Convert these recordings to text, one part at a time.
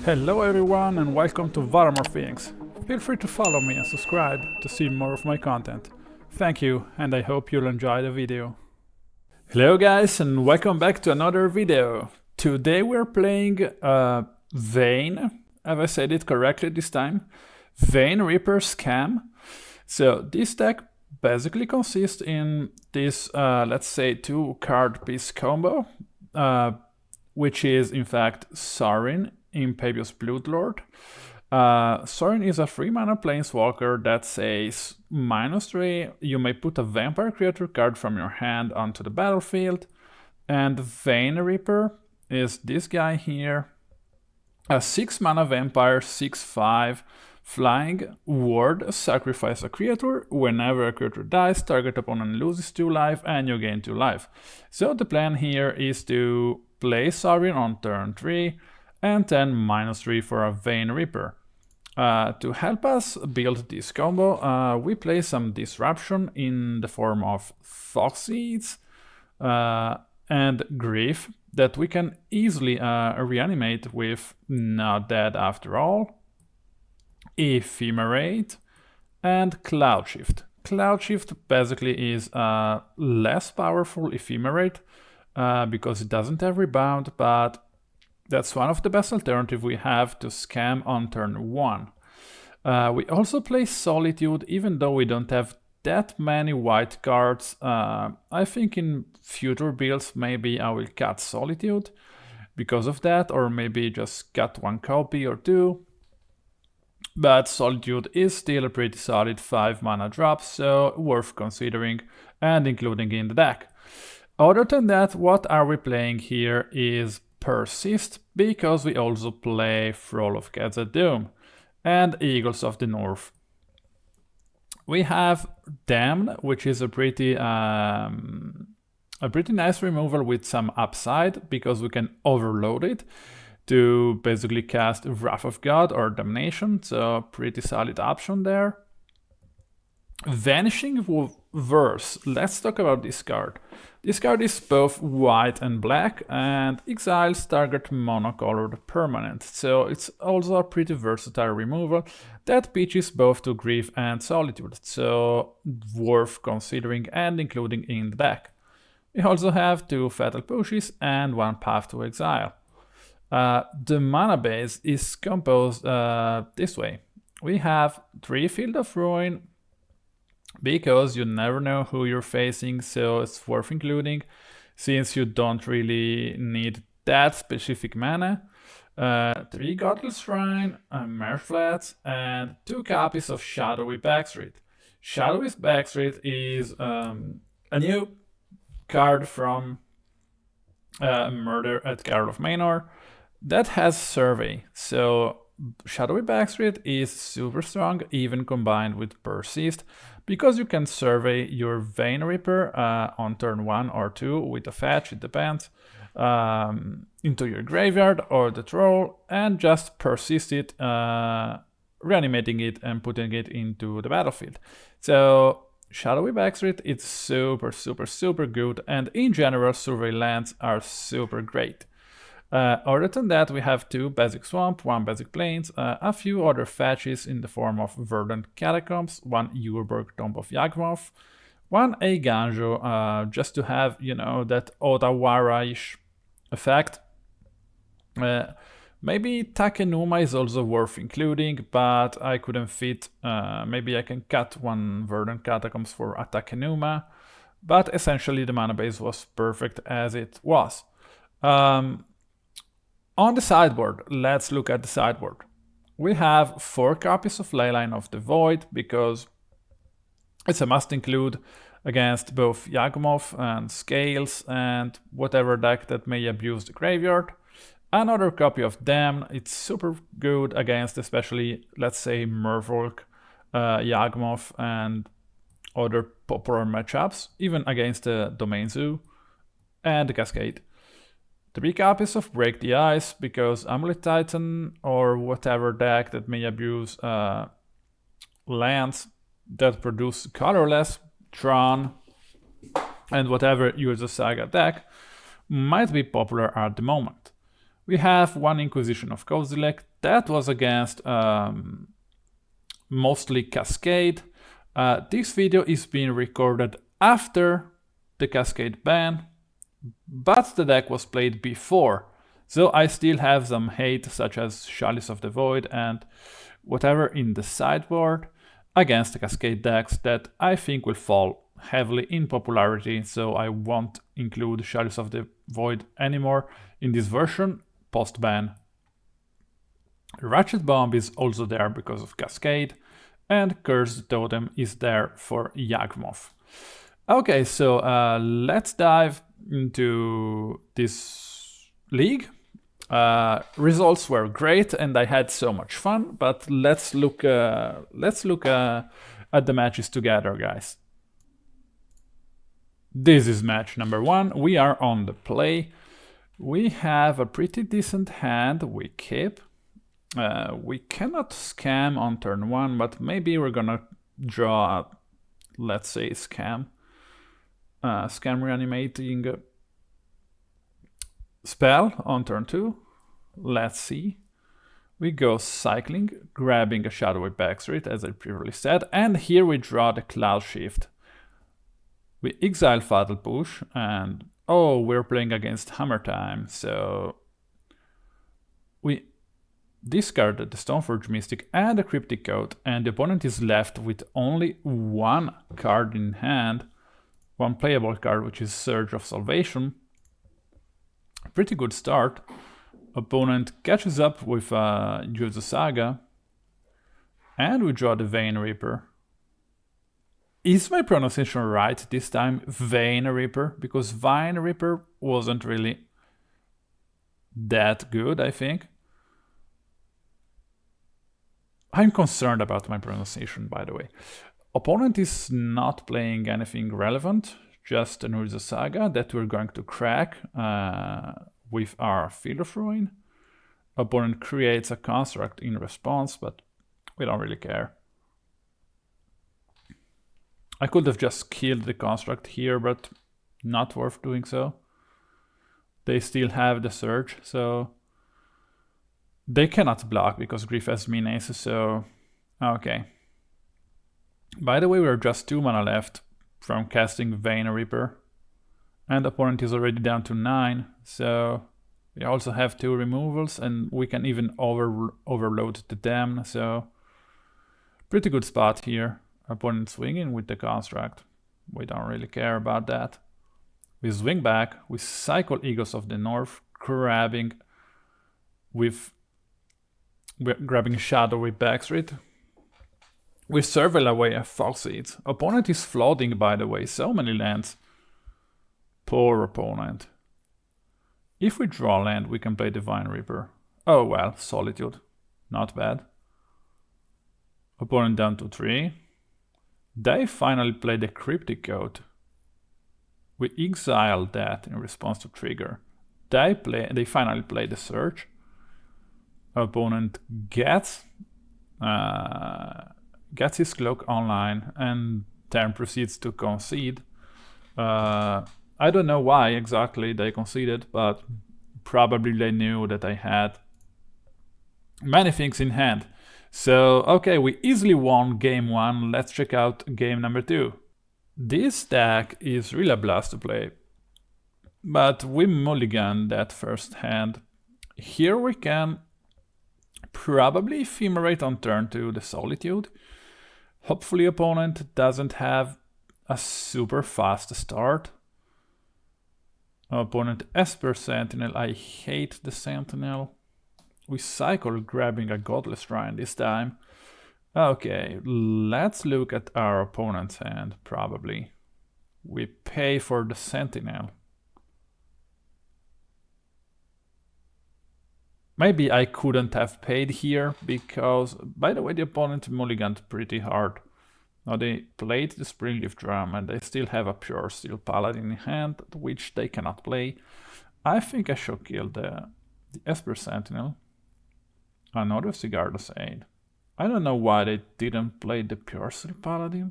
Hello everyone and welcome to Varmorphings. Feel free to follow me and subscribe to see more of my content. Thank you and I hope you'll enjoy the video. Hello guys and welcome back to another video. Today we're playing Vein, have I said it correctly this time? Vein Ripper Scam. So this deck basically consists in this, let's say, 2-card piece combo, which is in fact Sorin, Imperious Bloodlord. Sorin is a 3-mana planeswalker that says -3, you may put a vampire creature card from your hand onto the battlefield. And Vein Ripper is this guy here, a 6-mana vampire, 6/5, flying ward, sacrifice a creature. Whenever a creature dies, target opponent loses 2 life and you gain 2 life. So the plan here is to play Sorin on turn 3, and then -3 for a Vein Ripper. To help us build this combo, we play some disruption in the form of Thoughtseize and Grief that we can easily reanimate with Not Dead After All, Ephemerate, and Cloud Shift. Cloud Shift basically is a less powerful Ephemerate because it doesn't have rebound, but that's one of the best alternatives we have to scam on turn 1. We also play Solitude, even though we don't have that many white cards. I think in future builds maybe I will cut Solitude because of that, or maybe just cut 1 copy or 2. But Solitude is still a pretty solid 5-mana drop, so worth considering and including in the deck. Other than that, what are we playing here is Persist, because we also play Troll of Khazad-dum and Eagles of the North. We have Damned, which is a pretty nice removal with some upside, because we can overload it to basically cast Wrath of God or Damnation, so pretty solid option there. Vanishing Verse, let's talk about this card. This card is both white and black and exiles target monocolored permanent, so it's also a pretty versatile removal that pitches both to Grief and Solitude, so worth considering and including in the deck. We also have 2 Fatal Pushes and 1 Path to Exile. The mana base is composed this way. We have 3 Field of Ruin, because you never know who you're facing, so it's worth including, since you don't really need that specific mana. 3 Godless Shrine, Marsh Flats, and 2 copies of Shadowy Backstreet. Shadowy Backstreet is a new card from Murder at Carol of Manor that has Survey, so Shadowy Backstreet is super strong, even combined with Persist, because you can survey your Vein Ripper on turn 1 or 2 with a fetch, it depends, into your graveyard or the troll, and just persist it, reanimating it and putting it into the battlefield. So Shadowy Backstreet, it's super good, and in general survey lands are super great. Other than that, we have 2 basic swamp, 1 basic plains, a few other fetches in the form of Verdant Catacombs, 1 Urborg Tomb of Yagwmoth, 1 Eiganjo, just to have, you know, that Otawara-ish effect. Maybe Takenuma is also worth including, but I couldn't fit. Maybe I can cut 1 Verdant Catacombs for a Takenuma, but essentially the mana base was perfect as it was. On the sideboard, let's look at the sideboard. We have 4 copies of Leyline of the Void, because it's a must include against both Yagwmoth and Scales and whatever deck that may abuse the graveyard. Another copy of Damned, it's super good against especially, let's say, Murktide, Yawgmoth and other popular matchups, even against the Domain Zoo and the Cascade. 3 copies of Break the Ice, because Amulet Titan or whatever deck that may abuse lands that produce colorless, Tron, and whatever Urza Saga deck might be popular at the moment. We have one Inquisition of Kozilek. That was against mostly Cascade. This video is being recorded after the Cascade ban, but the deck was played before. So I still have some hate, such as Chalice of the Void and whatever in the sideboard against the Cascade decks that I think will fall heavily in popularity, so I won't include Chalice of the Void anymore in this version, post-ban. Ratchet Bomb is also there because of Cascade, and Cursed Totem is there for Yagwmoth. Okay, so let's dive into this league. Results were great and I had so much fun, but let's look at the matches together, guys. This is match number 1. We are on the play. We have a pretty decent hand. We keep. We cannot scam on turn 1, but maybe we're gonna draw, let's say, scam reanimating spell on turn 2. Let's see. We go cycling, grabbing a Shadowy Backstreet, as I previously said, and here we draw the Cloud Shift. We exile Fatal Push, and oh, we're playing against HammerTime, so we discarded the Stoneforge Mystic and the Cryptic Coat, and the opponent is left with only one card in hand, one playable card, which is Surge of Salvation. Pretty good start. Opponent catches up with Yuzu Saga, and we draw the Vein Ripper. Is my pronunciation right this time? Vein Ripper? Because Vine Ripper wasn't really that good, I think. I'm concerned about my pronunciation, by the way. Opponent is not playing anything relevant, just an Urza Saga that we're going to crack with our Field of Ruin. Opponent creates a construct in response, but we don't really care. I could have just killed the construct here, but not worth doing so. They still have the Surge, so they cannot block because Grief has Menace, so okay. By the way, we're just 2 mana left from casting Vein Ripper, and opponent is already down to 9, so we also have 2 removals, and we can even overload the Dam, so pretty good spot here. Opponent swinging with the construct. We don't really care about that. We swing back, we cycle Eagles of the North, grabbing Shadowy Backstreet. We surveil away a Thoughtseize. Opponent is flooding, by the way, so many lands. Poor opponent. If we draw land, we can play Divine Reaper. Oh well, Solitude. Not bad. Opponent down to 3. They finally play the Cryptic Coat. We exile that in response to trigger. They finally play the Surge. Opponent gets his Cloak online and then proceeds to concede. I don't know why exactly they conceded, but probably they knew that I had many things in hand. So, okay, we easily won game 1. Let's check out game number 2. This deck is really a blast to play, but we mulligan that first hand. Here we can probably Ephemerate on turn 2 the Solitude. Hopefully opponent doesn't have a super fast start. Opponent Esper Sentinel. I hate the Sentinel. We cycle grabbing a Godless Shrine this time. Okay, let's look at our opponent's hand, probably. We pay for the Sentinel. Maybe I couldn't have paid here, because, by the way, the opponent mulliganed pretty hard. Now they played the Springleaf Drum and they still have a Pure Steel Paladin in hand, which they cannot play. I think I should kill the Esper Sentinel. Another Sigarda's Aid. I don't know why they didn't play the Pure Steel Paladin.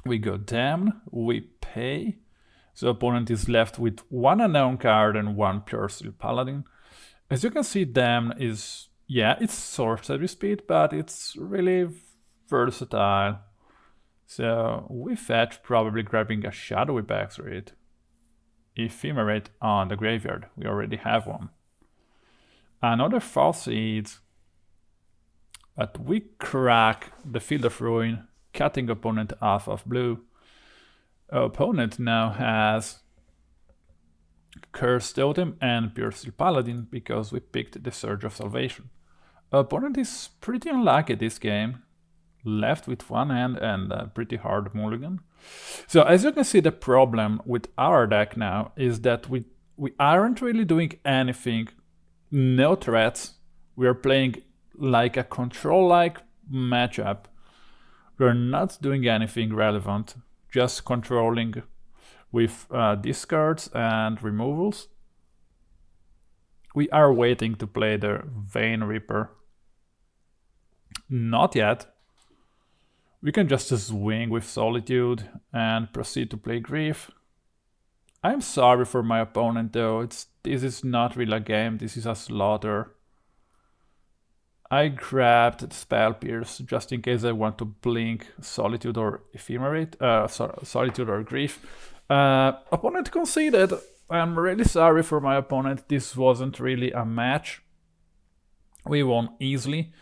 We go down, we pay. So opponent is left with one unknown card and one pure steel paladin. As you can see, Dam is, yeah, it's sorcery speed, but it's really versatile. So we fetch, probably grabbing a Shadowy Backstreet. Ephemerate on the graveyard, we already have one. Another Thoughtseize, but we crack the Field of Ruin, cutting opponent off of blue. Opponent now has Cursed Totem and Pure Steel Paladin because we picked the Surge of Salvation. Opponent is pretty unlucky this game, left with one hand and a pretty hard mulligan. So as you can see, the problem with our deck now is that we aren't really doing anything, no threats. We are playing like a control-like matchup. We're not doing anything relevant, just controlling with discards and removals. We are waiting to play the Vein Ripper. Not yet. We can just swing with Solitude and proceed to play Grief. I'm sorry for my opponent though, this is not really a game, this is a slaughter. I grabbed Spell Pierce just in case I want to blink Solitude or Ephemerate, Solitude or Grief. Opponent conceded. I'm really sorry for my opponent, this wasn't really a match. We won easily.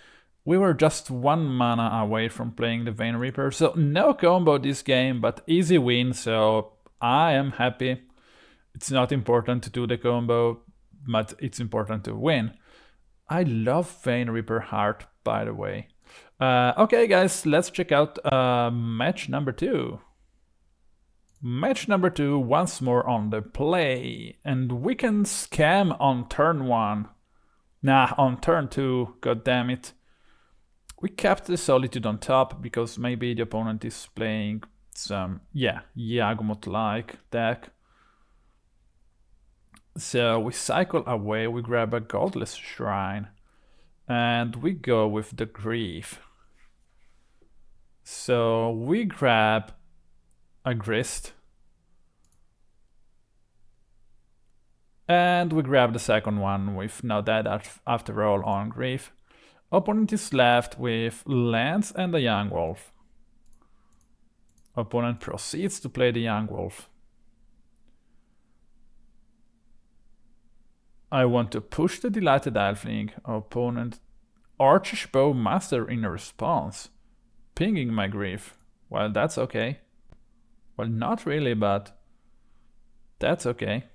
We were just 1 mana away from playing the Vein Ripper, so no combo this game, but easy win, so I am happy. It's not important to do the combo, but it's important to win. I love Vein Ripper Heart, by the way. Okay guys, let's check out match number 2. Match number 2 once more on the play, and we can scam on turn 1. Nah, on turn 2, god damn it. We kept the Solitude on top because maybe the opponent is playing some, yeah, Yagwmoth-like deck. So we cycle away, we grab a Godless Shrine, and we go with the Grief. So we grab a Grist, and we grab the second one with no dead after all on Grief. Opponent is left with lands and a Yawgmoth. Opponent proceeds to play the Yawgmoth. I want to push the Delighted Elfling. Opponent Archer's Bow Master in response, pinging my Grief. Well, that's okay. Well, not really, but that's okay.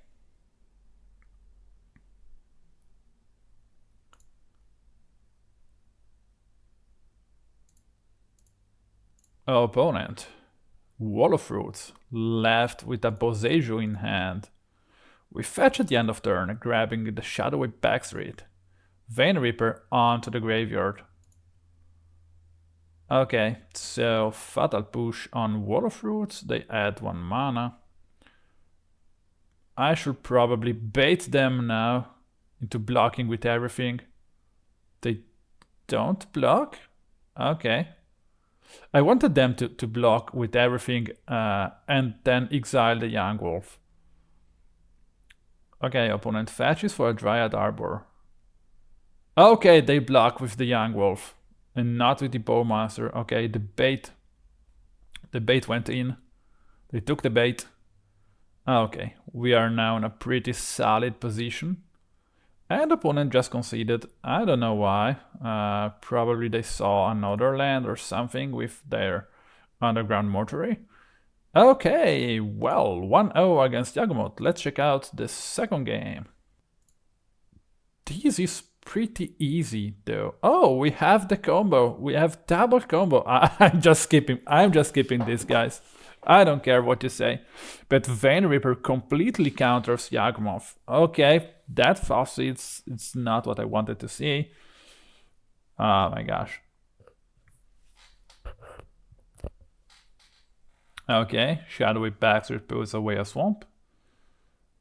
Opponent Wall of Roots, left with a Boseiju in hand. We fetch at the end of turn, grabbing the Shadowy Backstreet. Vein Ripper onto the graveyard. Okay, so Fatal Push on Wall of Roots, they add 1 mana. I should probably bait them now into blocking with everything. They don't block? Okay. I wanted them to block with everything and then exile the Yawgmoth. Okay, opponent fetches for a Dryad Arbor. Okay, they block with the Yawgmoth and not with the Bowmaster. Okay, the bait went in. They took the bait. Okay, we are now in a pretty solid position. And opponent just conceded. I don't know why. Probably they saw another land or something with their Underground Mortuary. Okay, well, 1-0 against Yagwmoth. Let's check out the second game. This is pretty easy though. Oh, we have the combo. We have double combo. I'm just skipping this, guys. I don't care what you say. But Vein Ripper completely counters Yagwmoth. Okay, that Thoughtseize, it's not what I wanted to see. Oh my gosh. Okay, Shadowy Backstreet pulls away a swamp.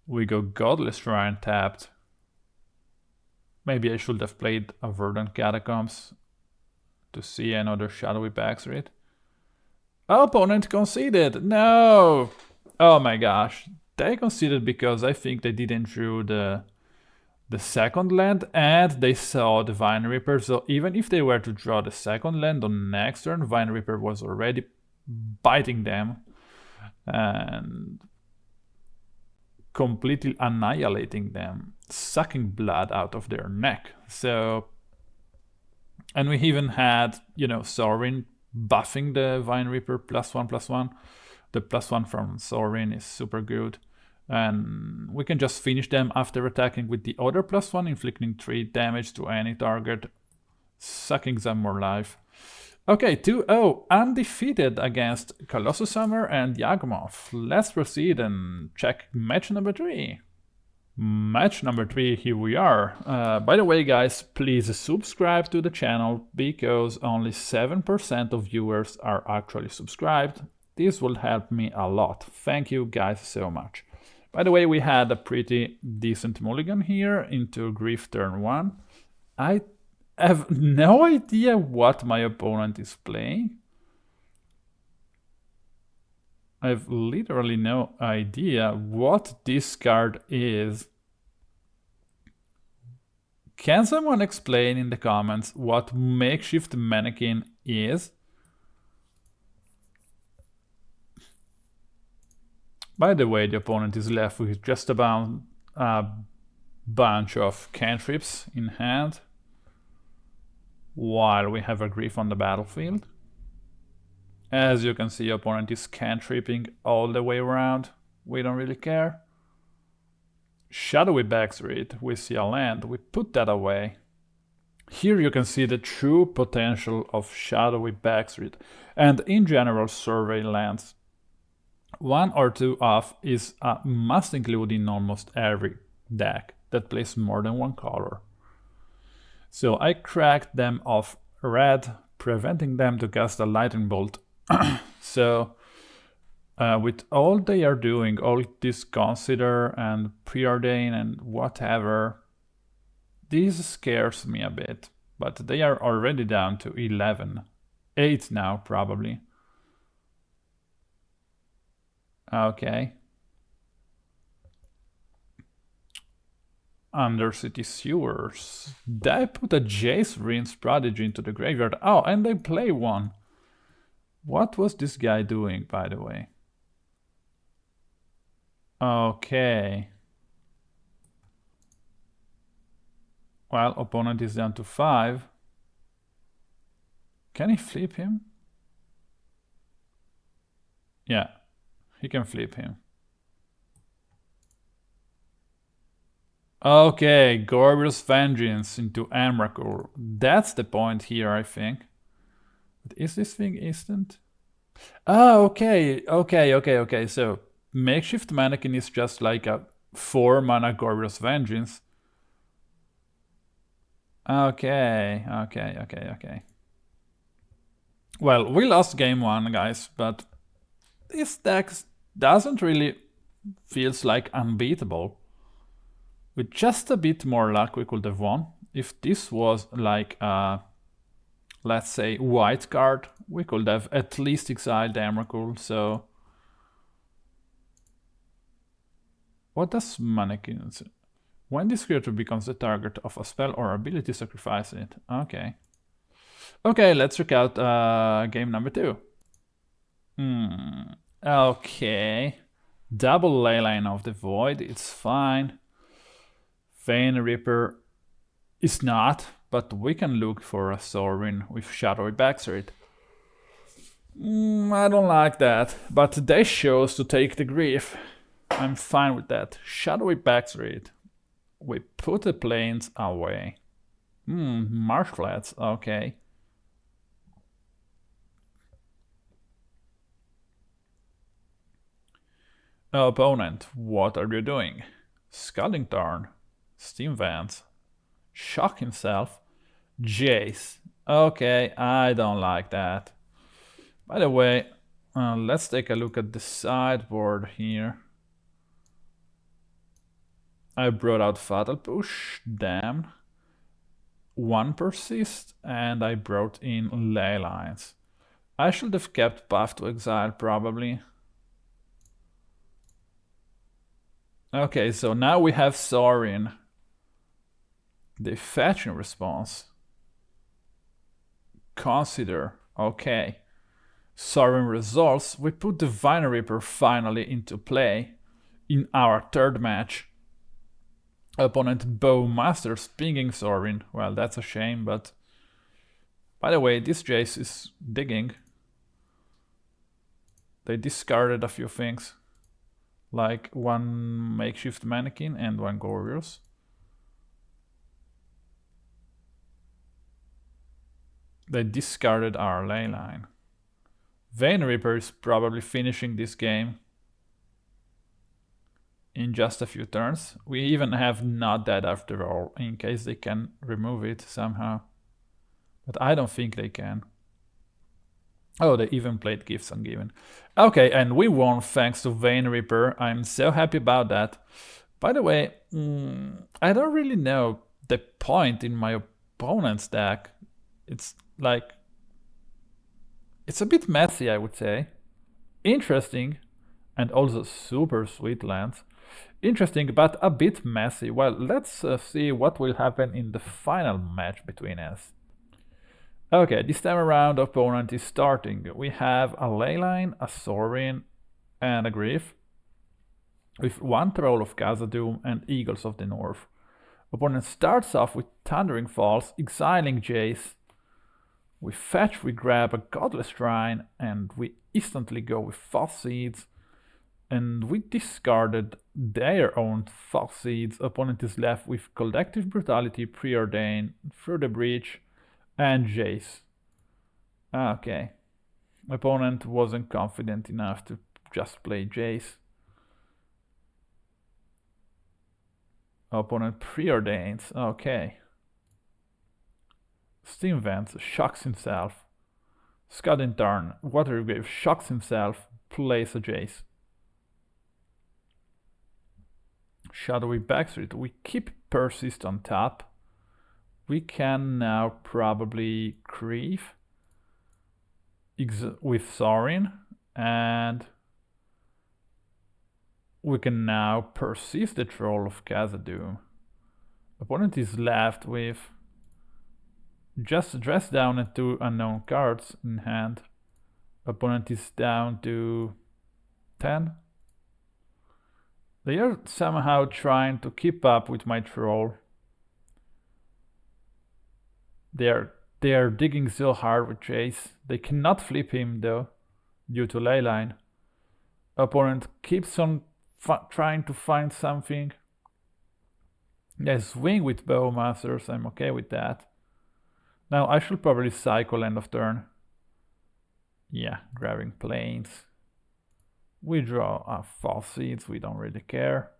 We go Godless Shrine tapped. Maybe I should have played a Verdant Catacombs to see another Shadowy Backstreet. Opponent conceded. No! Oh my gosh. they conceded because I think they didn't draw the second land and they saw the Vine Ripper. So even if they were to draw the second land on next turn, Vine Ripper was already biting them and completely annihilating them, sucking blood out of their neck. So, and we even had, you know, Sorin buffing the Vine Ripper +1/+1. The +1 from Sorin is super good. And we can just finish them after attacking with the other +1, inflicting 3 damage to any target, sucking some more life. Okay, 2-0, undefeated against Colossus Hammer and Yagwmoth. Let's proceed and check match number 3. Match number 3, here we are. By the way, guys, please subscribe to the channel because only 7% of viewers are actually subscribed. This will help me a lot. Thank you guys so much. By the way, we had a pretty decent mulligan here into Grief turn 1. I have no idea what my opponent is playing. I have literally no idea what this card is. Can someone explain in the comments what Makeshift Mannequin is? By the way, the opponent is left with just about a bunch of cantrips in hand, while we have a Grief on the battlefield. As you can see, opponent is cantripping all the way around. We don't really care. Shadowy Backstreet, we see a land, we put that away. Here you can see the true potential of Shadowy Backstreet, and in general survey lands. 1 or 2 off is a must include in almost every deck that plays more than one color. So I cracked them off red, preventing them to cast a lightning bolt. So with all they are doing, all this consider and preordain and whatever, this scares me a bit. But they are already down to 11, 8 now probably. Okay. Undercity Sewers. They put a Jace Rinse Prodigy into the graveyard. Oh, and they play one. What was this guy doing, by the way? Okay. Well, opponent is down to 5. Can he flip him? Yeah, he can flip him. Okay, Goryo's Vengeance into Emrakul. That's the point here, I think. But is this thing instant? Oh, okay. So, Makeshift Mannequin is just like a 4-mana Goryo's Vengeance. Okay. Well, we lost game 1, guys, but this deck doesn't really feels like unbeatable. With just a bit more luck, we could have won. If this was like a, let's say, white card, we could have at least exiled Emrakul, so... What does Mannequin say? When this creature becomes the target of a spell or ability, sacrifice it. Okay. Okay, let's check out game number 2. Okay. Double Leyline of the Void, it's fine. Vein Ripper is not, but we can look for a Sorin with Shadowy Backstreet. I don't like that, but they chose to take the grief. I'm fine with that. Shadowy Backstreet. We put the planes away. Marsh Flats, okay. Opponent, what are you doing? Scalding Tarn. Steam Vents. Shock himself. Jace. Okay, I don't like that. By the way, let's take a look at the sideboard here. I brought out Fatal Push, damn. 1 Persist, and I brought in Leylines. I should have kept Path to Exile, probably. Okay, so now we have Sorin. The fetching response. Consider. Okay. Sorin results. We put the Vein Ripper finally into play in our third match. Opponent Bowmasters pinging Sorin. Well, that's a shame, but... By the way, this Jace is digging. They discarded a few things. Like one makeshift mannequin and one Goryos. They discarded our Leyline. Vein Ripper is probably finishing this game in just a few turns. We even have Not Dead after all, in case they can remove it somehow. But I don't think they can. Oh, they even played Gifts Ungiven. Okay, and we won thanks to Vein Ripper. I'm so happy about that. By the way, I don't really know the point in my opponent's deck. It's like... It's a bit messy, I would say. Interesting, and also super sweet lands. Interesting, but a bit messy. Well, let's see what will happen in the final match between us. Okay, this time around opponent is starting. We have a Leyline, a Sorin, and a Grief. With one Troll of Khazad-dum and Eagles of the North. Opponent starts off with Thundering Falls, exiling Jace. We fetch, we grab a Godless Shrine, and we instantly go with Thoughtseize. And we discarded their own Thoughtseize. Opponent is left with Collective Brutality, Preordain, Through the Breach, and Jace. Okay. Opponent wasn't confident enough to just play Jace. Opponent preordains. Okay. Steam Vents shocks himself. Scud in turn. Watergrave shocks himself. Plays a Jace. Shadowy Backstreet. We keep Persist on top. We can now probably Grief with Sorin, and we can now Persist the Troll of Khazad-dum. Opponent is left with just dress down and 2 unknown cards in hand. Opponent is down to 10. They are somehow trying to keep up with my Troll. They are digging so hard with Jace. They cannot flip him though, due to Leyline. Opponent keeps on trying to find something. They swing with Bowmasters, I'm okay with that. Now I should probably cycle end of turn. Yeah, grabbing Plains. We draw a Thoughtseize, we don't really care.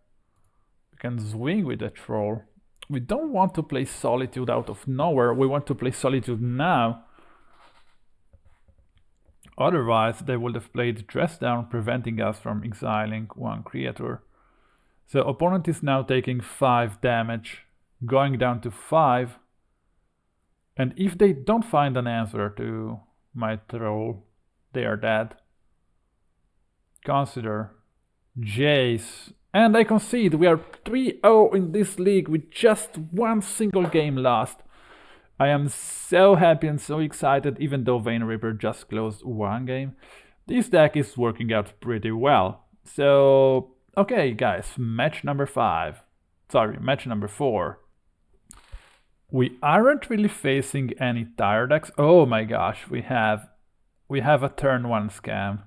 We can swing with the Troll. We don't want to play Solitude out of nowhere, we want to play Solitude now. Otherwise, they would have played Dress Down, preventing us from exiling one creature. So opponent is now taking 5 damage, going down to 5. And if they don't find an answer to my Troll, they are dead. Consider Jace. And I concede, we are 3-0 in this league with just one single game lost. I am so happy and so excited, even though Vein Ripper just closed one game. This deck is working out pretty well. So, okay guys, match number 4. We aren't really facing any tire decks. Oh my gosh, we have a turn 1 scam.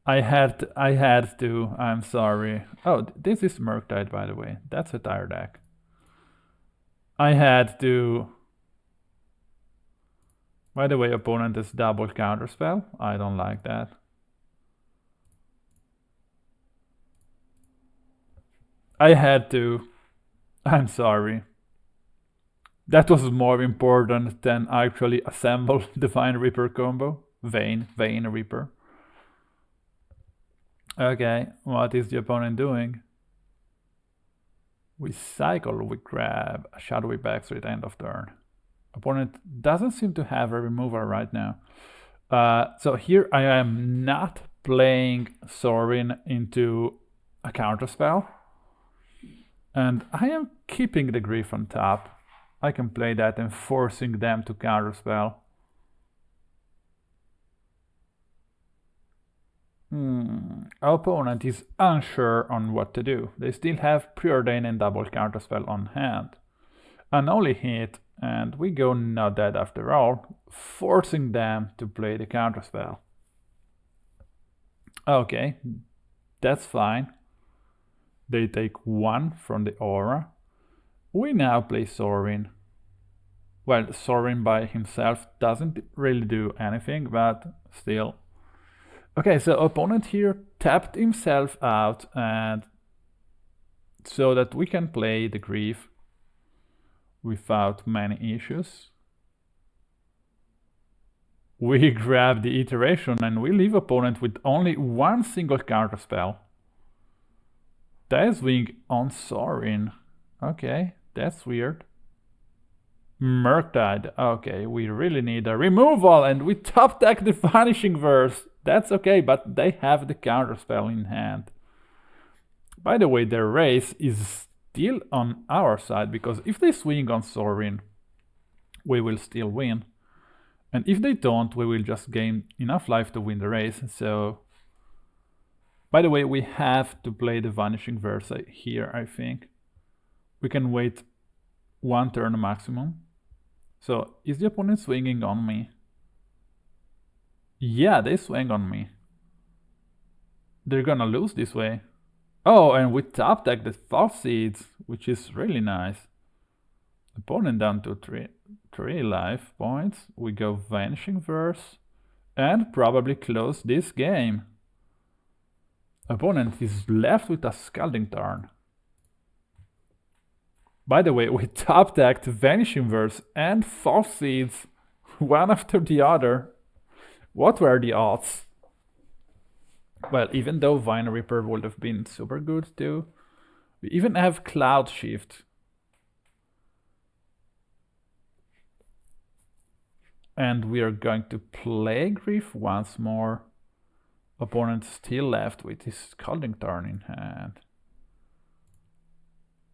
I had to, I'm sorry. Oh, this is Murktide, by the way. That's a tire deck. I had to... By the way, opponent is double counterspell. I don't like that. I had to... I'm sorry. That was more important than actually assemble the Vein Ripper combo. Vein Ripper. Okay, what is the opponent doing? We cycle, we grab a Shadowy Backstreet end of turn. Opponent doesn't seem to have a removal right now. So here I am not playing Sorin into a counterspell. And I am keeping the Grief on top. I can play that and forcing them to counterspell. Our opponent is unsure on what to do. They still have Preordain and double counterspell on hand. An only hit, and we go not dead after all, forcing them to play the counterspell. Okay, that's fine. They take 1 from the aura. We now play Sorin. Well, Sorin by himself doesn't really do anything, but still. Okay, so opponent here tapped himself out, and so that we can play the Grief without many issues. We grab the iteration and we leave opponent with only 1 single counterspell. Deathwing on Sorin. Okay, that's weird. Murktide. Okay, we really need a removal, and we top deck the Vanishing Verse. That's okay, but they have the counterspell in hand. By the way, their race is still on our side, because if they swing on Sorin, we will still win. And if they don't, we will just gain enough life to win the race. So, by the way, we have to play the Vanishing Verse here, I think. We can wait 1 turn maximum. So, is the opponent swinging on me? Yeah, they swing on me. They're gonna lose this way. Oh, and we top deck the Thoughtseize, which is really nice. Opponent down to 3 life points. We go Vanishing Verse and probably close this game. Opponent is left with a Scalding Tarn. By the way, we top decked Vanishing Verse and Thoughtseize, one after the other. What were the odds? Well, even though Vein Ripper would have been super good too, we even have Cloud Shift. And we are going to play Grief once more. Opponent still left with his Scalding Tarn in hand.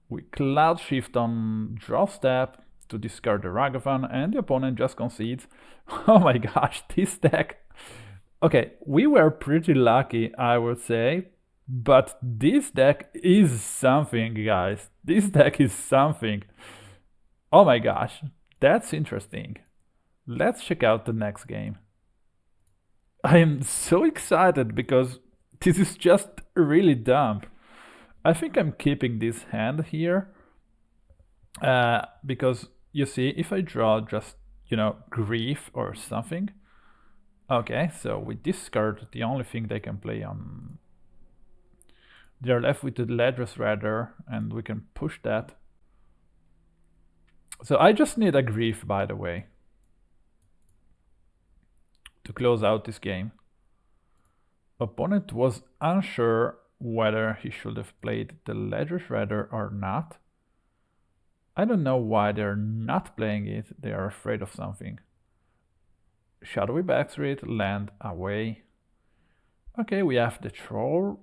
We Cloud Shift on draw step to discard the Ragavan, and the opponent just concedes. Oh my gosh, this deck. Okay, we were pretty lucky, I would say, but this deck is something, guys. This deck is something. Oh my gosh, that's interesting. Let's check out the next game. I am so excited because this is just really dumb. I think I'm keeping this hand here because you see, if I draw just, Grief or something. Okay, so we discard the only thing they can play on. They're left with the Ledger's Radar, and we can push that. So I just need a Grief, by the way, to close out this game. Opponent was unsure whether he should have played the Ledger's Radar or not. I don't know why they're not playing it. They are afraid of something. Shadowy Backstreet, land away. Okay, we have the Troll.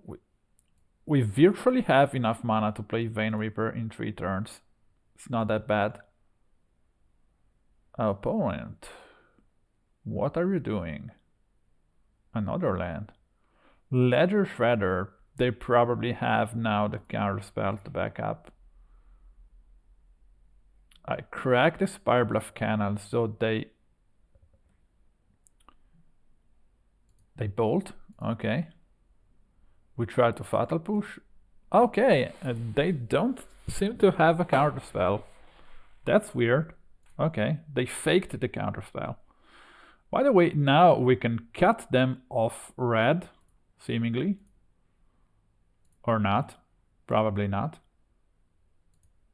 We virtually have enough mana to play Vein Ripper in 3 turns. It's not that bad. Opponent, what are you doing? Another land. Ledger Shredder. They probably have now the counterspell to back up. I cracked the Spirebluff Canal, so they bolt. Okay. We try to Fatal Push. Okay, they don't seem to have a counterspell. That's weird. Okay, they faked the counterspell. By the way, now we can cut them off red, seemingly. Or not. Probably not.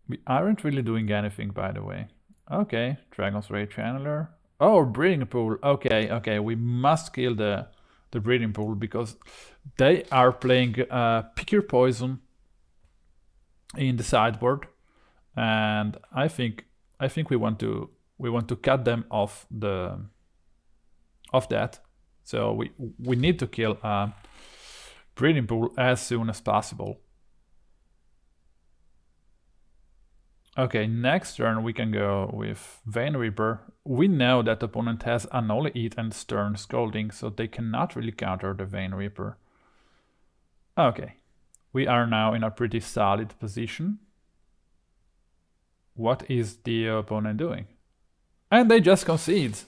We aren't really doing anything, by the way. Okay, Dragon's Ray Channeler. Oh, Breeding Pool. Okay, okay, we must kill the Breeding Pool because they are playing Pick Your Poison in the sideboard, and I think we want to cut them off that. So we need to kill Breeding Pool as soon as possible. Okay, next turn we can go with Vein Ripper. We know that opponent has Unholy Eat and Stern Scolding, so they cannot really counter the Vein Ripper. Okay, we are now in a pretty solid position. What is the opponent doing? And they just concede.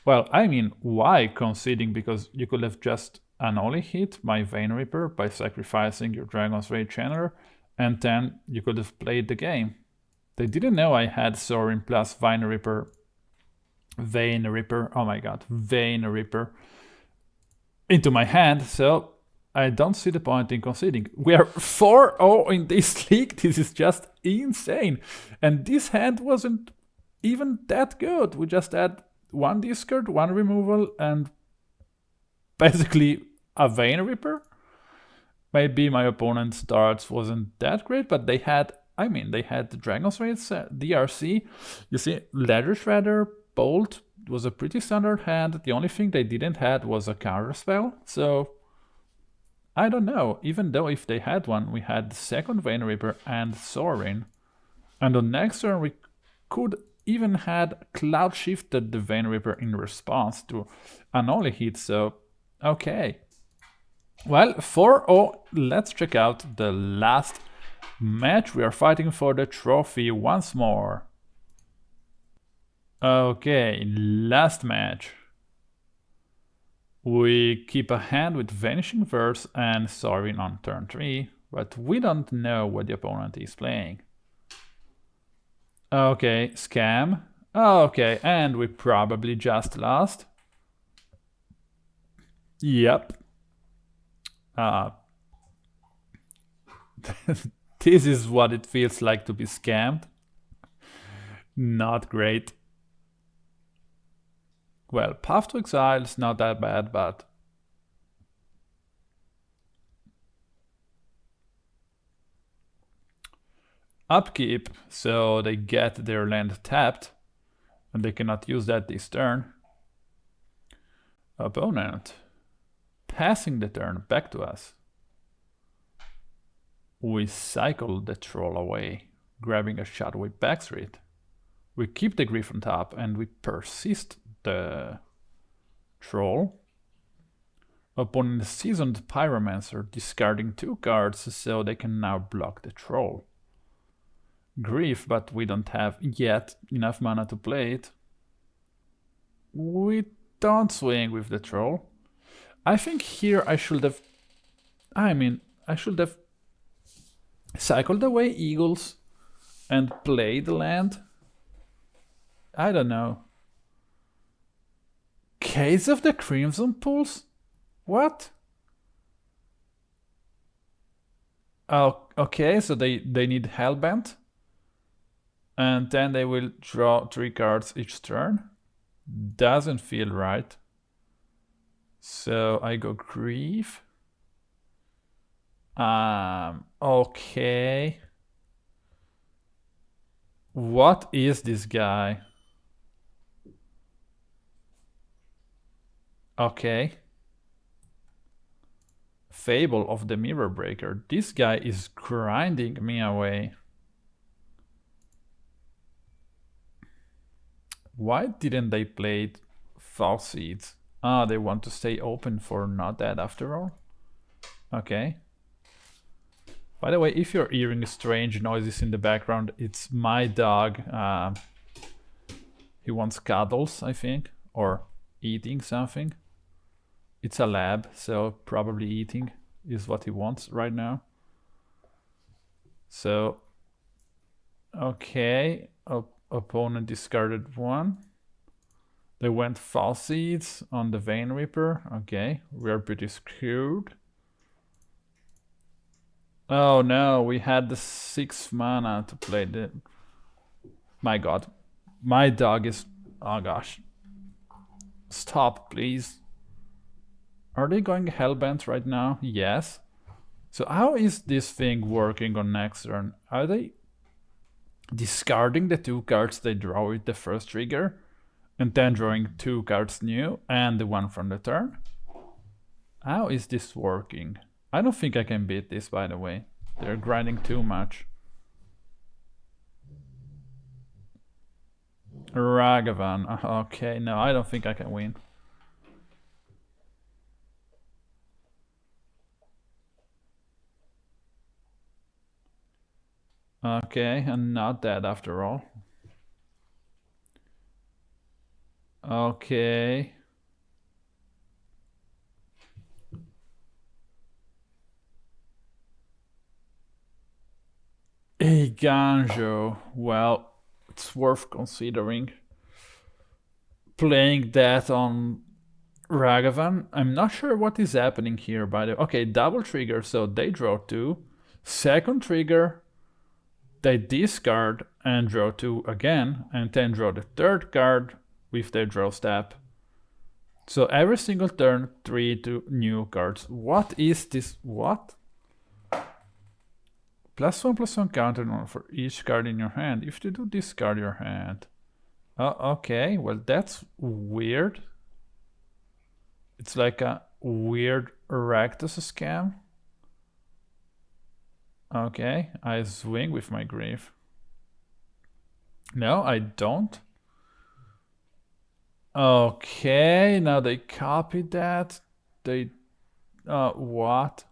Well, I mean, why conceding? Because you could have just Unholy hit my Vein Ripper by sacrificing your Dragon's Rage Channeler, and then you could have played the game. They didn't know I had Sorin plus Vein Ripper, oh my god, Vein Ripper into my hand, so I don't see the point in conceding. We are 4-0 in this league, this is just insane. And this hand wasn't even that good. We just had one discard, one removal, and basically a Vein Ripper. Maybe my opponent's darts wasn't that great, but they had, I mean, they had the Dragon's Rage DRC. You see, Ledger Shredder, Bolt was a pretty standard hand. The only thing they didn't had was a counter spell. So, I don't know. Even though if they had one, we had the second Vein Ripper and Sorin. And on next turn, we could even had Cloud Shifted the Vein Ripper in response to an only hit. So, okay. Well, 4-0. Let's check out the last match. We are fighting for the trophy once more. Okay, last match. We keep a hand with Vanishing Verse and Sorin on turn 3, but we don't know what the opponent is playing. Okay, scam. Okay, and we probably just lost. Yep. This is what it feels like to be scammed. Not great. Well, Path to Exile is not that bad, but upkeep, so they get their land tapped, and they cannot use that this turn. Opponent passing the turn back to us. We cycle the troll away, grabbing a Shadowy Backstreet. We keep the Griff on top and we persist the troll. Opponent Seasoned Pyromancer, discarding 2 cards so they can now block the troll. Grief, but we don't have yet enough mana to play it. We don't swing with the troll. I think here I should have cycled away Eagles and played the land. I don't know. Case of the Crimson Pulse? What? Oh, okay, so they need Hellbent. And then they will draw 3 cards each turn. Doesn't feel right. So I go Grief. Okay. What is this guy? Okay. Fable of the Mirror Breaker. This guy is grinding me away. Why didn't they play Thoughtseize? Ah, they want to stay open for not dead after all? Okay. By the way, if you're hearing strange noises in the background, it's my dog. He wants cuddles, I think, or eating something. It's a lab, so probably eating is what he wants right now. So, okay, opponent discarded 1. They went Thoughtseize on the Vein Ripper. Okay, we're pretty screwed. Oh no, we had the 6 mana to play the... My god. My dog is... Oh gosh. Stop, please. Are they going Hellbent right now? Yes. So how is this thing working on next turn? Are they discarding the 2 cards they draw with the first trigger? And then drawing 2 cards new and the 1 from the turn? How is this working? I don't think I can beat this, by the way. They're grinding too much. Ragavan. Okay, no, I don't think I can win. Okay, and not dead after all. Okay. Eiganjo. Well, it's worth considering playing that on Ragavan. I'm not sure what is happening here, by the way. Okay, double trigger, so they draw 2. Second trigger, they discard and draw 2 again, and then draw the third card with their draw step. So every single turn, 3 new cards. What is this? What? +1/+1 counter for each card in your hand. If you do, discard your hand. Okay, well that's weird. It's like a weird Rakdos scam. Okay, I swing with my grief. No, I don't. Okay, now they copied that. They, what?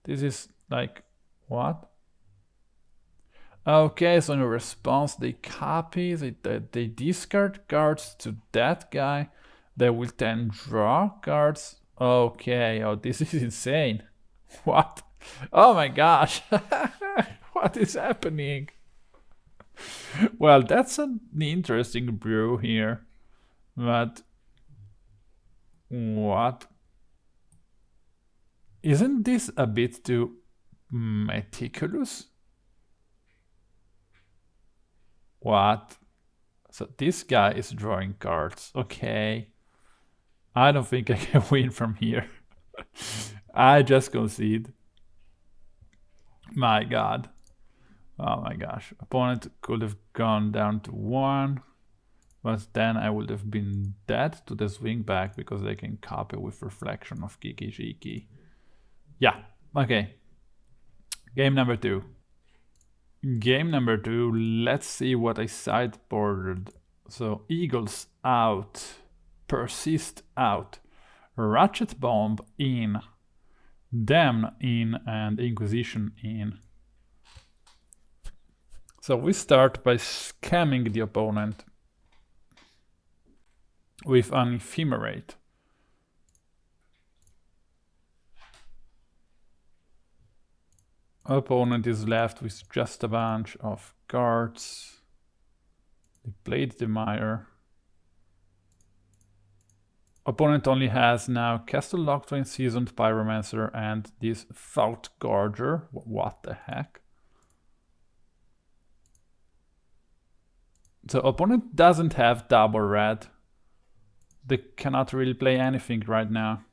This is like, what? Okay, so in response, they copy, they discard cards to that guy. They will then draw cards. Okay, oh, this is insane. What? Oh my gosh. What is happening? Well, that's an interesting brew here. But what? Isn't this a bit too meticulous? What? So this guy is drawing cards. Okay. I don't think I can win from here. I just concede. My god. Oh my gosh. Opponent could have gone down to 1. But then I would have been dead to the swing back because they can copy with Reflection of Kiki Jiki. Yeah. Okay. Game number 2. Game number 2, let's see what I sideboarded. So Eagles out, Persist out, Ratchet Bomb in, Damn in, and Inquisition in. So we start by scamming the opponent with an Ephemerate. Opponent is left with just a bunch of cards. They played the Mire. Opponent only has now Castle Locthwain, Seasoned Pyromancer, and this Thought Gorger. What the heck? So opponent doesn't have double red. They cannot really play anything right now.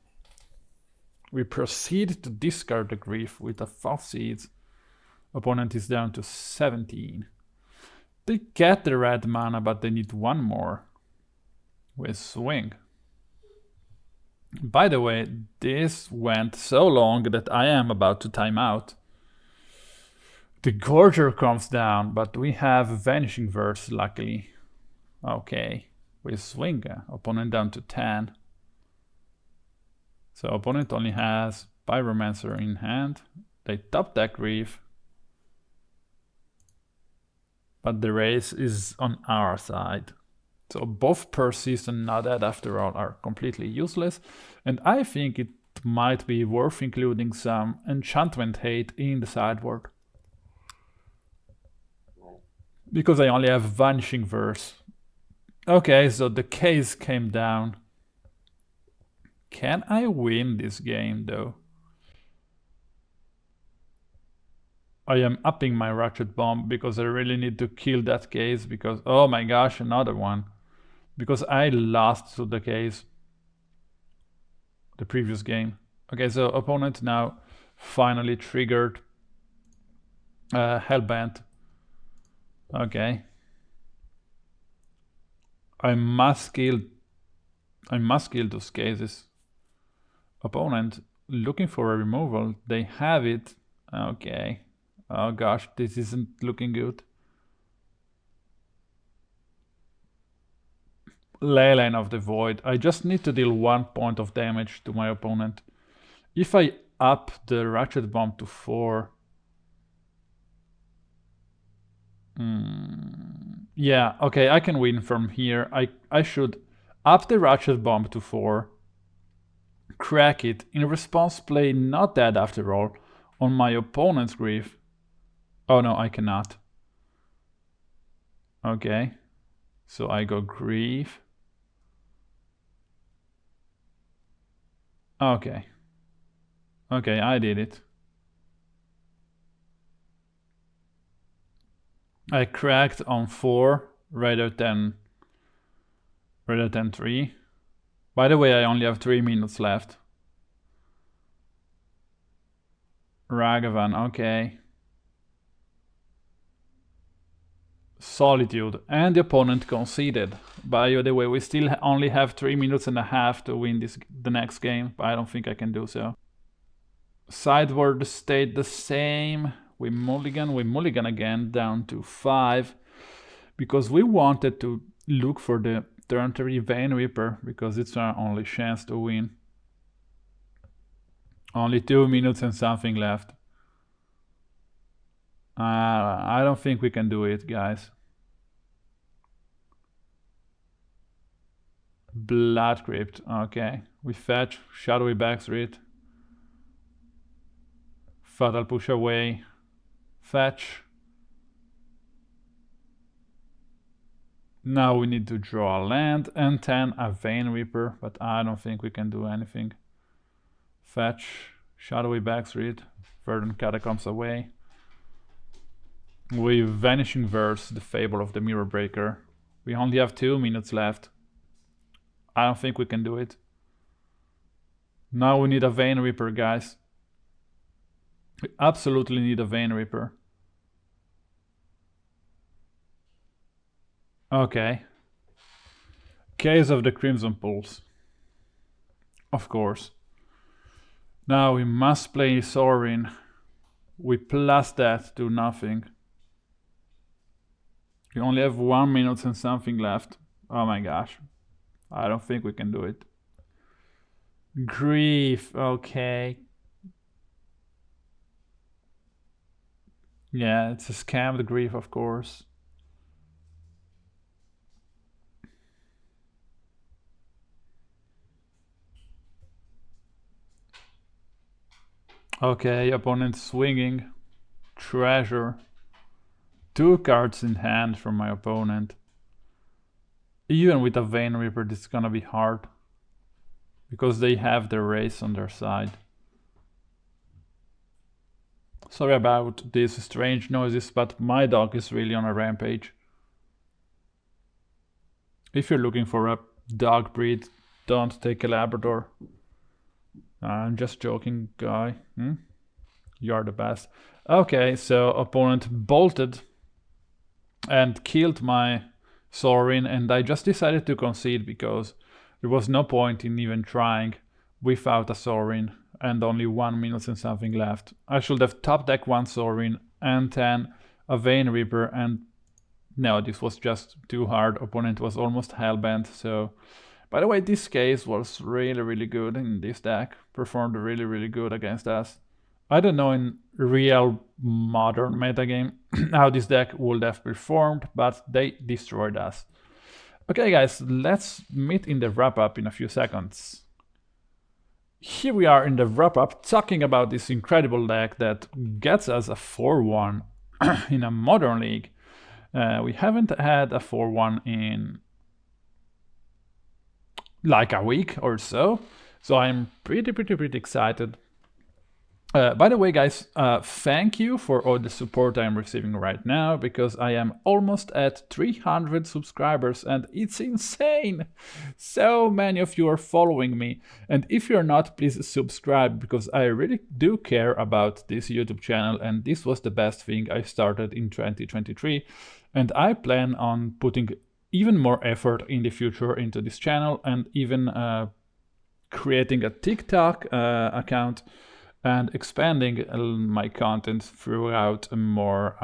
We proceed to discard the Grief with a Thoughtseize. Opponent is down to 17. They get the red mana, but they need 1 more. With swing. By the way, this went so long that I am about to time out. The Gorger comes down, but we have Vanishing Verse, luckily. Okay, with swing. Opponent down to 10. So opponent only has Pyromancer in hand. They top deck Grief. But the race is on our side. So both Persist and Not Dead after all are completely useless. And I think it might be worth including some enchantment hate in the sideboard. Because I only have Vanishing Verse. Okay, so the case came down. Can I win this game though? I am upping my Ratchet Bomb because I really need to kill that case because, oh my gosh, another one. Because I lost to the case the previous game. Okay, so opponent now finally triggered Hellbent. Okay. I must kill those cases. Opponent looking for a removal. They have it. Okay. Oh gosh, this isn't looking good. Leyline of the Void. I just need to deal 1 point of damage to my opponent. If I up the Ratchet Bomb to 4... yeah, okay, I can win from here. I should up the Ratchet Bomb to 4, crack it, in response play Not Dead After All on my opponent's grief. Oh no, I cannot. Okay, so I go grief. Okay. Okay, I did it. I cracked on 4 rather than 3. By the way, I only have 3 minutes left. Ragavan, okay. Solitude, and the opponent conceded. By the way, we still only have 3 minutes and a half to win the next game, but I don't think I can do so. Sideboard stayed the same. We mulligan again down to 5 because we wanted to look for the turn 3 Vein Ripper because it's our only chance to win. Only 2 minutes and something left. I don't think we can do it, guys. Blood Crypt, okay. We fetch Shadowy Backstreet. Fatal Push away. Fetch. Now we need to draw a land and then a Vein Ripper, but I don't think we can do anything. Fetch, Shadowy Backstreet, Verdant Catacombs away. We Vanishing Verse, the Fable of the Mirror Breaker. We only have 2 minutes left. I don't think we can do it. Now we need a Vein Ripper, guys. We absolutely need a Vein Ripper. Okay. Case of the Crimson Pulse. Of course. Now we must play Sorin. We plus that to nothing. We only have 1 minute and something left. Oh my gosh. I don't think we can do it. Grief, okay. Yeah, it's a scam, the grief, of course. Okay, opponent swinging. Treasure. 2 cards in hand from my opponent. Even with a Vein Ripper, this is gonna be hard. Because they have the race on their side. Sorry about these strange noises, but my dog is really on a rampage. If you're looking for a dog breed, don't take a Labrador. I'm just joking, guy. You're the best. Okay, so opponent bolted and killed my Sorin, and I just decided to concede because there was no point in even trying without a Sorin and only 1 minute and something left. I should have top deck 1 Sorin and then a Vein Ripper, and no, this was just too hard. Opponent was almost hellbent, so... By the way, this case was really good in this deck. Performed really good against us. I don't know in real modern metagame how this deck would have performed, but they destroyed us. Okay guys, let's meet in the wrap-up in a few seconds. Here we are in the wrap-up talking about this incredible deck that gets us a 4-1 in a modern league. We haven't had a 4-1 in like a week or so, so I'm pretty excited. By the way, guys, thank you for all the support I'm receiving right now, because I am almost at 300 subscribers and it's insane! So many of you are following me, and if you're not, please subscribe, because I really do care about this YouTube channel, and this was the best thing I started in 2023, and I plan on putting even more effort in the future into this channel, and even creating a TikTok account and expanding my content throughout more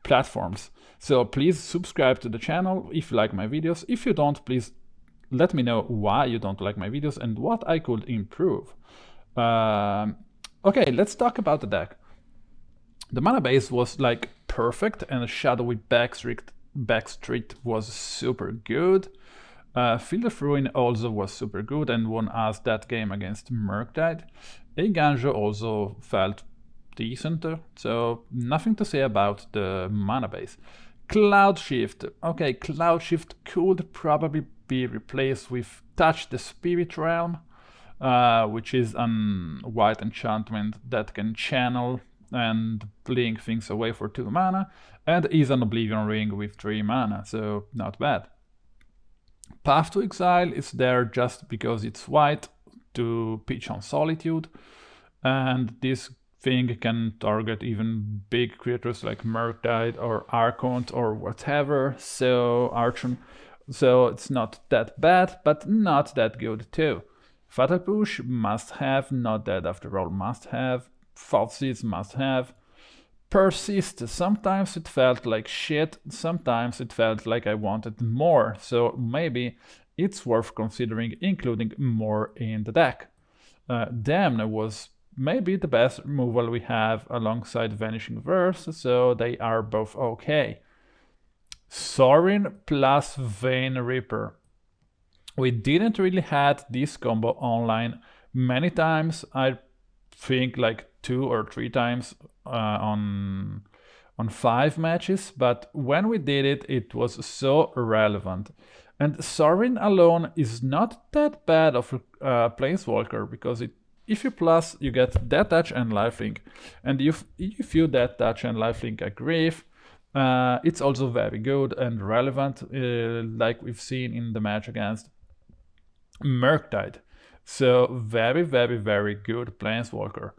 platforms. So please subscribe to the channel if you like my videos. If you don't, please let me know why you don't like my videos and what I could improve. Okay, let's talk about the deck. The mana base was like perfect, and Shadowy Backstreet was super good. Field of Ruin also was super good and won us that game against Murktide. Eiganjo also felt decent, so nothing to say about the mana base. Cloud Shift. Okay, Cloud Shift could probably be replaced with Touch the Spirit Realm, which is a white enchantment that can channel and blink things away for 2 mana, and is an Oblivion Ring with 3 mana, so not bad. Path to Exile is there just because it's white to pitch on Solitude, and this thing can target even big creatures like Murktide or Archon or whatever, so Archon, so it's not that bad, but not that good too. Fatal Push, must have, Not Dead After All, must have, Thoughtseize, must have. Persist, sometimes it felt like shit, sometimes it felt like I wanted more, so maybe it's worth considering including more in the deck. Damn was maybe the best removal we have alongside Vanishing Verse, so they are both okay. Sorin plus Vein Ripper. We didn't really had this combo online many times, I think like 2 or 3 times on 5 matches, but when we did it, it was so relevant. And Sorin alone is not that bad of a planeswalker, because if you plus, you get Death Touch and Lifelink, and if you Death Touch and Lifelink a Grief, it's also very good and relevant, like we've seen in the match against Murktide. So very, very, very good planeswalker.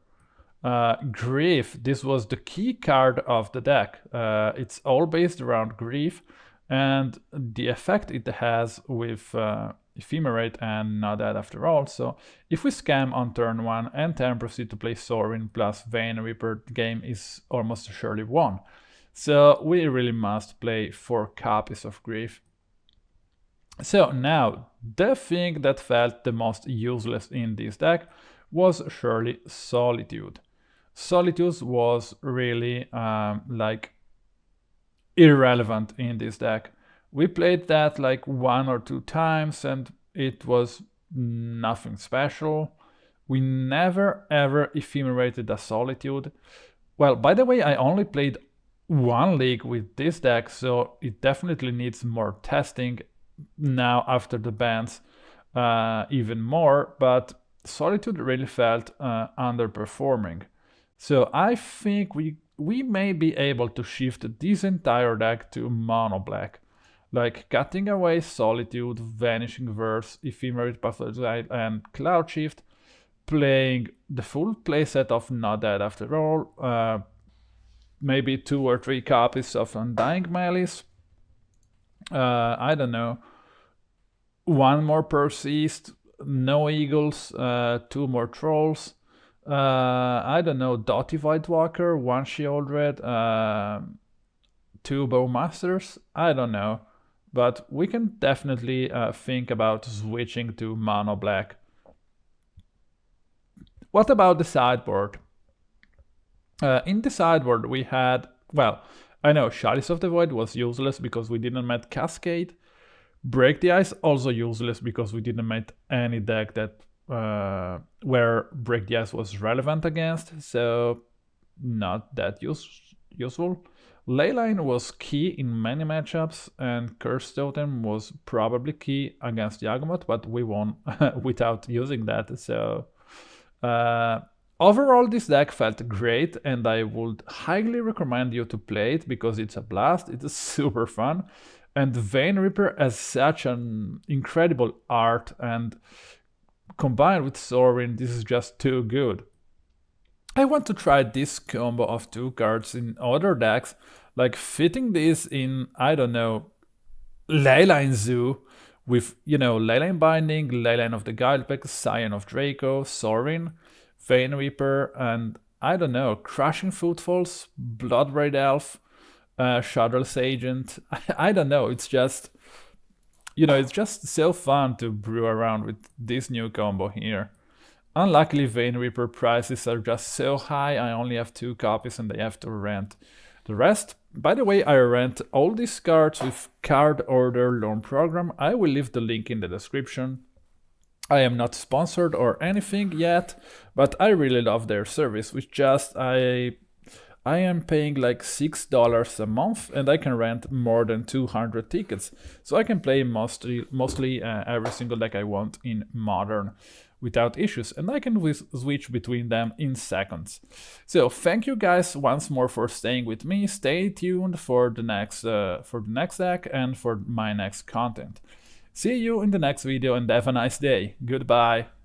Grief, this was the key card of the deck. It's all based around Grief and the effect it has with Ephemerate and Not Dead After All. So if we scam on turn 1 and then proceed to play Sorin plus Vein Ripper, the game is almost surely won. So we really must play 4 copies of Grief. So now, the thing that felt the most useless in this deck was surely Solitude. Solitude was really like irrelevant in this deck. We played that like 1 or 2 times and it was nothing special. We never ever ephemerated a Solitude. Well, by the way, I only played 1 league with this deck, so it definitely needs more testing now after the bans, even more, but Solitude really felt underperforming. So I think we may be able to shift this entire deck to mono black, like cutting away Solitude, Vanishing Verse, Ephemerate, Path to Exile, and Cloud Shift, playing the full playset of Not Dead After All, maybe 2 or 3 copies of Undying Malice, I don't know, 1 more Persist, no Eagles, 2 more Trolls, I don't know, Dotty Whitewalker, 1 Shieldred, 2 Bowmasters, I don't know, but we can definitely think about switching to mono black. What about the sideboard? In the sideboard we had, well, I know Chalice of the Void was useless because we didn't met Cascade. Break the Ice also useless because we didn't met any deck that where Break the Ice was relevant against, so not that useful. Leyline was key in many matchups, and Cursed Totem was probably key against Yagwmoth, but we won without using that, so overall this deck felt great, and I would highly recommend you to play it because it's a blast, it's super fun, and Vein Ripper has such an incredible art, and combined with Sorin, this is just too good. I want to try this combo of 2 cards in other decks, like fitting this in, I don't know, Leyline Zoo, with, you know, Leyline Binding, Leyline of the Guildpack, Scion of Draco, Sorin, Vein Reaper, and I don't know, Crushing Footfalls, Bloodbraid Elf, Shadowless Agent. I don't know, it's just, you know, it's just so fun to brew around with this new combo here. Unluckily, Vein Ripper prices are just so high, I only have 2 copies and I have to rent the rest. By the way, I rent all these cards with Card Order Loan Program. I will leave the link in the description. I am not sponsored or anything yet, but I really love their service, which just I am paying like $6 a month and I can rent more than 200 tickets. So I can play mostly every single deck I want in Modern without issues, and I can switch between them in seconds. So thank you guys once more for staying with me. Stay tuned for the next deck and for my next content. See you in the next video and have a nice day. Goodbye.